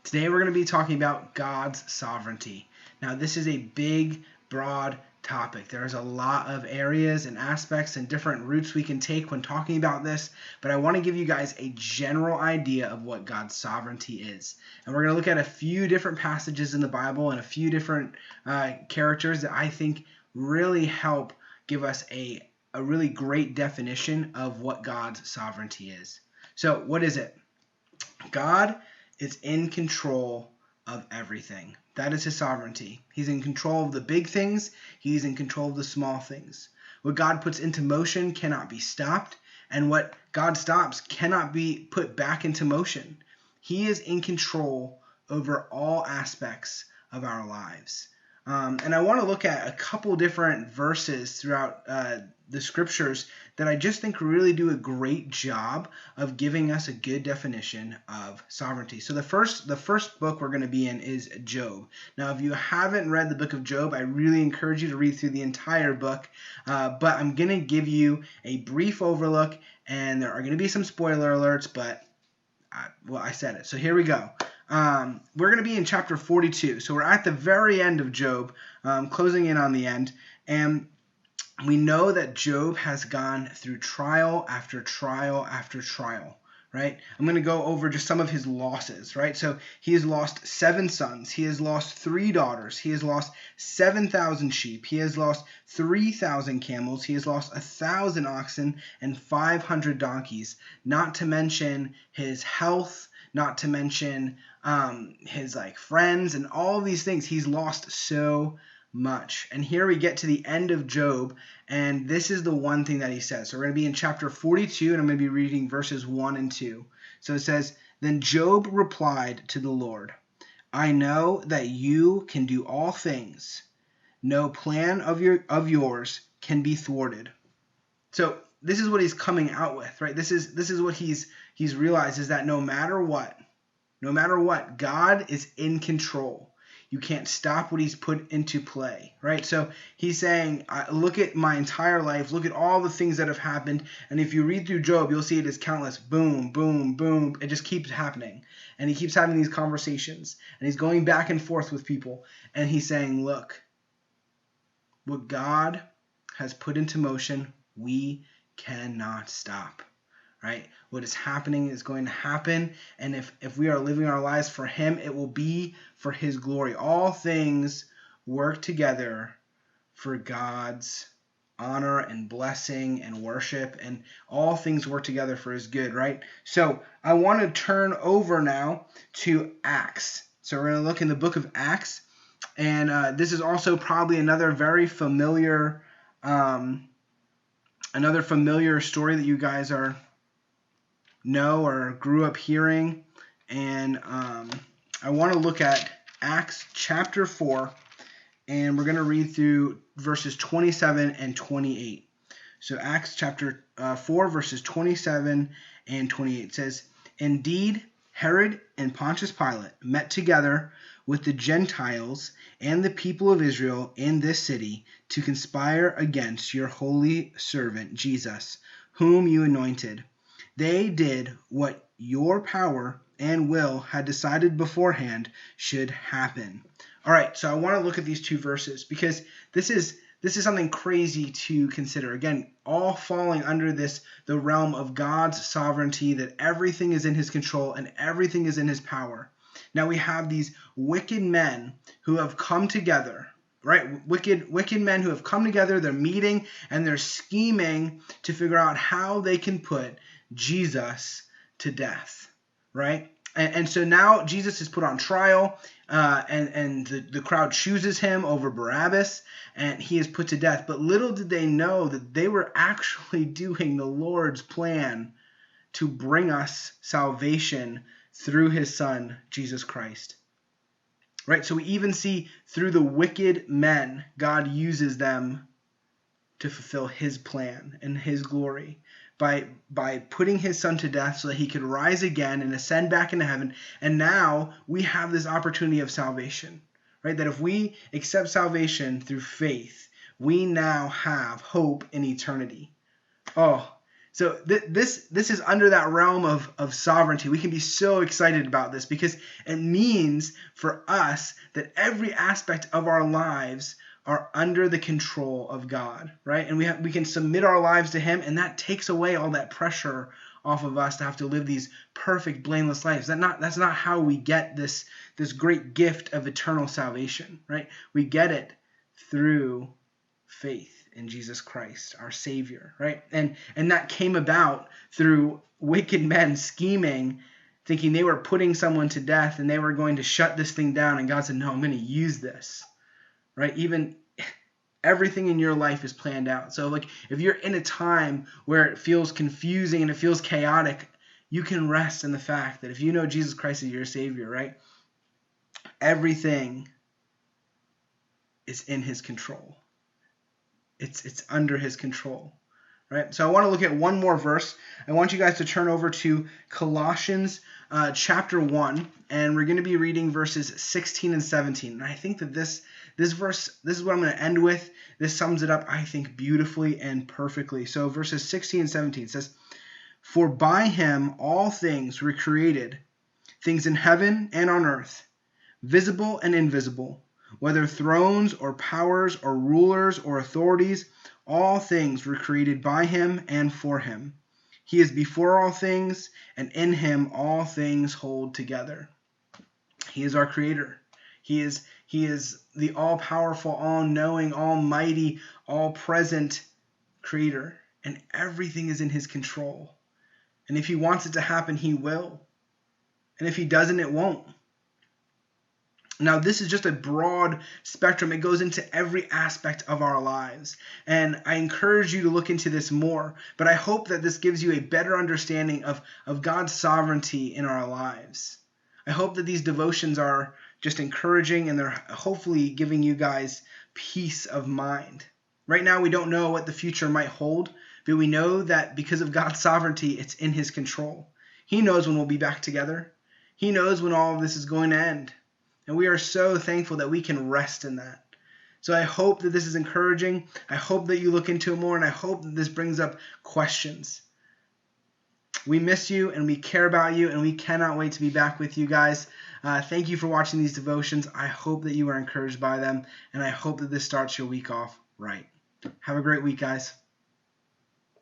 Today we're going to be talking about God's sovereignty. Now this is a big, broad topic. There's a lot of areas and aspects and different routes we can take when talking about this, but I want to give you guys a general idea of what God's sovereignty is. And we're going to look at a few different passages in the Bible and a few different characters that I think really help give us a really great definition of what God's sovereignty is. So what is it? God is in control of everything. That is his sovereignty. He's in control of the big things. He's in control of the small things. What God puts into motion cannot be stopped, and what God stops cannot be put back into motion. He is in control over all aspects of our lives. And I want to look at a couple different verses throughout the scriptures that I just think really do a great job of giving us a good definition of sovereignty. So the first book we're going to be in is Job. Now, if you haven't read the book of Job, I really encourage you to read through the entire book. But I'm going to give you a brief overlook, and there are going to be some spoiler alerts, but I said it. So here we go. We're going to be in chapter 42. So we're at the very end of Job, closing in on the end. And we know that Job has gone through trial after trial after trial, right? I'm going to go over just some of his losses, right? So he has lost 7 sons. He has lost 3 daughters. He has lost 7,000 sheep. He has lost 3,000 camels. He has lost 1,000 oxen and 500 donkeys, not to mention his health, not to mention his friends and all these things. He's lost so much. And here we get to the end of Job, and this is the one thing that he says. So we're going to be in chapter 42, and I'm going to be reading verses 1 and 2. So it says, "Then Job replied to the Lord, 'I know that you can do all things. No plan of yours can be thwarted.'" So this is what he's coming out with, right? This is what he's realized, is that no matter what, God is in control. You can't stop what he's put into play, right? So he's saying, look at my entire life, look at all the things that have happened, and if you read through Job, you'll see it is countless. Boom, boom, boom. It just keeps happening. And he keeps having these conversations, and he's going back and forth with people, and he's saying, look, what God has put into motion, we cannot stop. Right? What is happening is going to happen, and if we are living our lives for him, it will be for his glory. All things work together for God's honor and blessing and worship, and all things work together for his good, right? So I want to turn over now to Acts. So we're going to look in the book of Acts, and this is also probably another very familiar story that you guys know or grew up hearing, and I want to look at Acts chapter 4, and we're going to read through verses 27 and 28. So Acts chapter 4 verses 27 and 28 says, "Indeed, Herod and Pontius Pilate met together with the Gentiles and the people of Israel in this city to conspire against your holy servant Jesus, whom you anointed. They did what your power and will had decided beforehand should happen." All right, so I want to look at these 2 verses because this is something crazy to consider. Again, all falling under the realm of God's sovereignty, that everything is in his control and everything is in his power. Now we have these wicked men who have come together, right? Wicked men who have come together, they're meeting and they're scheming to figure out how they can put Jesus to death, right? And so now Jesus is put on trial, and the crowd chooses him over Barabbas, and he is put to death. But little did they know that they were actually doing the Lord's plan to bring us salvation through his son, Jesus Christ. Right? So we even see through the wicked men, God uses them to fulfill his plan and his glory by putting his son to death so that he could rise again and ascend back into heaven. And now we have this opportunity of salvation, right? That if we accept salvation through faith, we now have hope in eternity. Oh, So this is under that realm of sovereignty. We can be so excited about this because it means for us that every aspect of our lives are under the control of God, right? And we can submit our lives to him, and that takes away all that pressure off of us to have to live these perfect, blameless lives. That's not how we get this great gift of eternal salvation, right? We get it through faith in Jesus Christ, our Savior, right? And that came about through wicked men scheming, thinking they were putting someone to death and they were going to shut this thing down. And God said, no, I'm going to use this, right? Even everything in your life is planned out. So like if you're in a time where it feels confusing and it feels chaotic, you can rest in the fact that if you know Jesus Christ is your Savior, right? Everything is in his control. It's under his control, right? So I want to look at one more verse. I want you guys to turn over to Colossians chapter 1, and we're going to be reading verses 16 and 17. And I think that this verse, this is what I'm going to end with. This sums it up, I think, beautifully and perfectly. So verses 16 and 17 says, "For by him all things were created, things in heaven and on earth, visible and invisible, whether thrones or powers or rulers or authorities, all things were created by him and for him. He is before all things, and in him all things hold together." He is our creator. He is the all-powerful, all-knowing, almighty, all-present creator, and everything is in his control. And if he wants it to happen, he will. And if he doesn't, it won't. Now, this is just a broad spectrum. It goes into every aspect of our lives. And I encourage you to look into this more. But I hope that this gives you a better understanding of God's sovereignty in our lives. I hope that these devotions are just encouraging and they're hopefully giving you guys peace of mind. Right now, we don't know what the future might hold, but we know that because of God's sovereignty, it's in his control. He knows when we'll be back together. He knows when all of this is going to end. And we are so thankful that we can rest in that. So I hope that this is encouraging. I hope that you look into it more, and I hope that this brings up questions. We miss you, and we care about you, and we cannot wait to be back with you guys. Thank you for watching these devotions. I hope that you are encouraged by them, and I hope that this starts your week off right. Have a great week, guys.